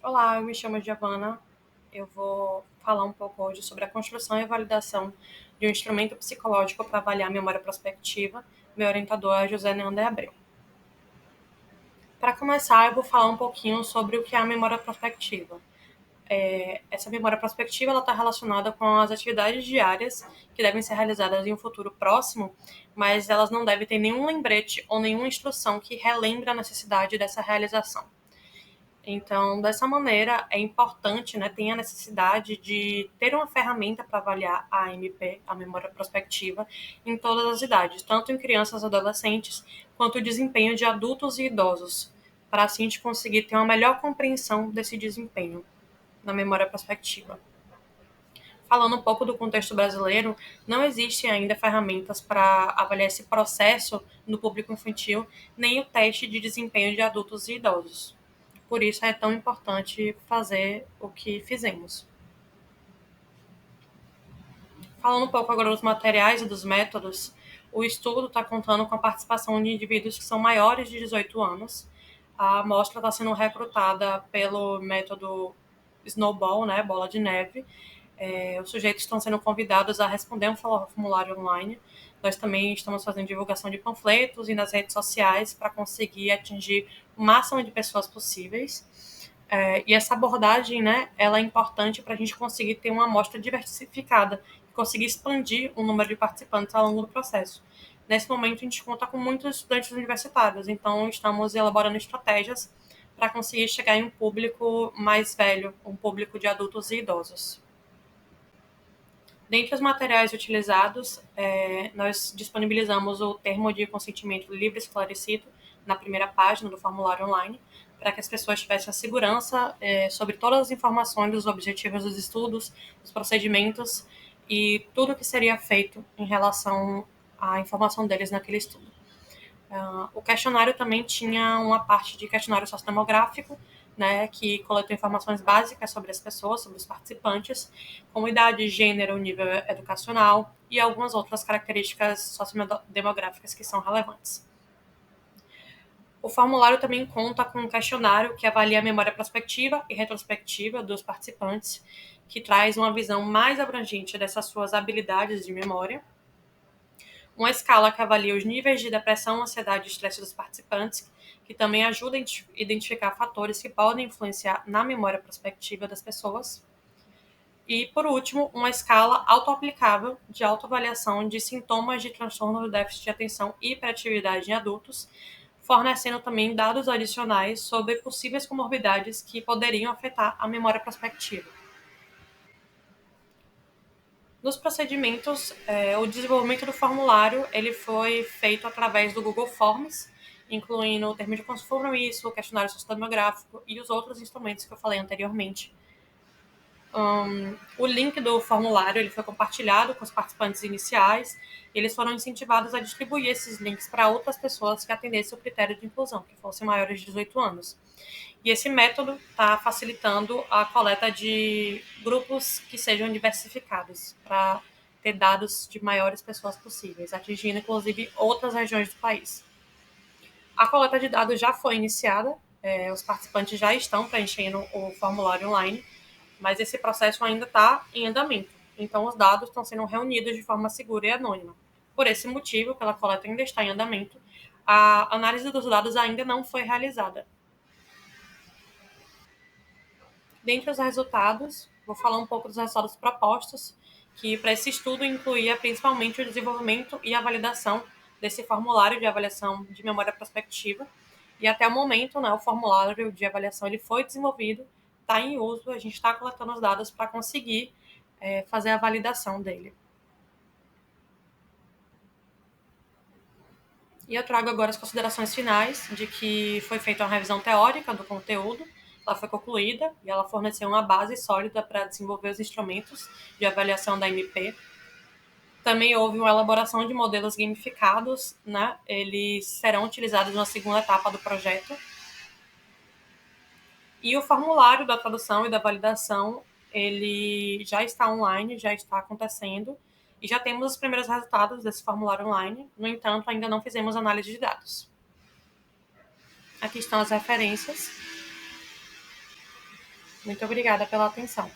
Olá, eu me chamo Giovana. Eu vou falar um pouco hoje sobre a construção e validação de um instrumento psicológico para avaliar a memória prospectiva. Meu orientador é José Neander Abreu. Para começar, eu vou falar um pouquinho sobre o que é a memória prospectiva. Essa memória prospectiva está relacionada com as atividades diárias que devem ser realizadas em um futuro próximo, mas elas não devem ter nenhum lembrete ou nenhuma instrução que relembre a necessidade dessa realização. Então, dessa maneira, é importante, né, tem a necessidade de ter uma ferramenta para avaliar a AMP, a memória prospectiva, em todas as idades, tanto em crianças e adolescentes, quanto o desempenho de adultos e idosos, para assim a gente conseguir ter uma melhor compreensão desse desempenho na memória prospectiva. Falando um pouco do contexto brasileiro, não existem ainda ferramentas para avaliar esse processo no público infantil, nem o teste de desempenho de adultos e idosos. Por isso é tão importante fazer o que fizemos. Falando um pouco agora dos materiais e dos métodos, o estudo está contando com a participação de indivíduos que são maiores de 18 anos. A amostra está sendo recrutada pelo método Snowball, né, bola de neve. Os sujeitos estão sendo convidados a responder um formulário online. Nós também estamos fazendo divulgação de panfletos e nas redes sociais para conseguir atingir o máximo de pessoas possíveis. E essa abordagem, né, ela é importante para a gente conseguir ter uma amostra diversificada e conseguir expandir o número de participantes ao longo do processo. Nesse momento, a gente conta com muitos estudantes universitários, então estamos elaborando estratégias para conseguir chegar em um público mais velho, um público de adultos e idosos. Dentre os materiais utilizados, nós disponibilizamos o termo de consentimento livre e esclarecido na primeira página do formulário online, para que as pessoas tivessem a segurança sobre todas as informações dos objetivos dos estudos, dos procedimentos e tudo que seria feito em relação à informação deles naquele estudo. O questionário também tinha uma parte de questionário sociodemográfico, né, que coletou informações básicas sobre as pessoas, sobre os participantes, como idade, gênero, nível educacional e algumas outras características sociodemográficas que são relevantes. O formulário também conta com um questionário que avalia a memória prospectiva e retrospectiva dos participantes, que traz uma visão mais abrangente dessas suas habilidades de memória. Uma escala que avalia os níveis de depressão, ansiedade e estresse dos participantes, que também ajuda a identificar fatores que podem influenciar na memória prospectiva das pessoas. E, por último, uma escala autoaplicável de autoavaliação de sintomas de transtorno do déficit de atenção e hiperatividade em adultos, fornecendo também dados adicionais sobre possíveis comorbidades que poderiam afetar a memória prospectiva. Nos procedimentos, o desenvolvimento do formulário ele foi feito através do Google Forms, incluindo o termo de compromisso, o questionário sociodemográfico e os outros instrumentos que eu falei anteriormente. O link do formulário ele foi compartilhado com os participantes iniciais e eles foram incentivados a distribuir esses links para outras pessoas que atendessem o critério de inclusão, que fossem maiores de 18 anos. E esse método está facilitando a coleta de grupos que sejam diversificados para ter dados de maiores pessoas possíveis, atingindo inclusive outras regiões do país. A coleta de dados já foi iniciada, os participantes já estão preenchendo o formulário online, mas esse processo ainda está em andamento. Então, os dados estão sendo reunidos de forma segura e anônima. Por esse motivo, pela coleta ainda está em andamento, a análise dos dados ainda não foi realizada. Dentre os resultados, vou falar um pouco dos resultados propostos, que para esse estudo incluía principalmente o desenvolvimento e a validação desse formulário de avaliação de memória prospectiva. E até o momento, né, o formulário de avaliação ele foi desenvolvido, está em uso, a gente está coletando os dados para conseguir fazer a validação dele. E eu trago agora as considerações finais de que foi feita uma revisão teórica do conteúdo, ela foi concluída e ela forneceu uma base sólida para desenvolver os instrumentos de avaliação da MP. Também houve uma elaboração de modelos gamificados, né? Eles serão utilizados na segunda etapa do projeto. E o formulário da tradução e da validação, ele já está online, já está acontecendo, e já temos os primeiros resultados desse formulário online. No entanto, ainda não fizemos análise de dados. Aqui estão as referências. Muito obrigada pela atenção.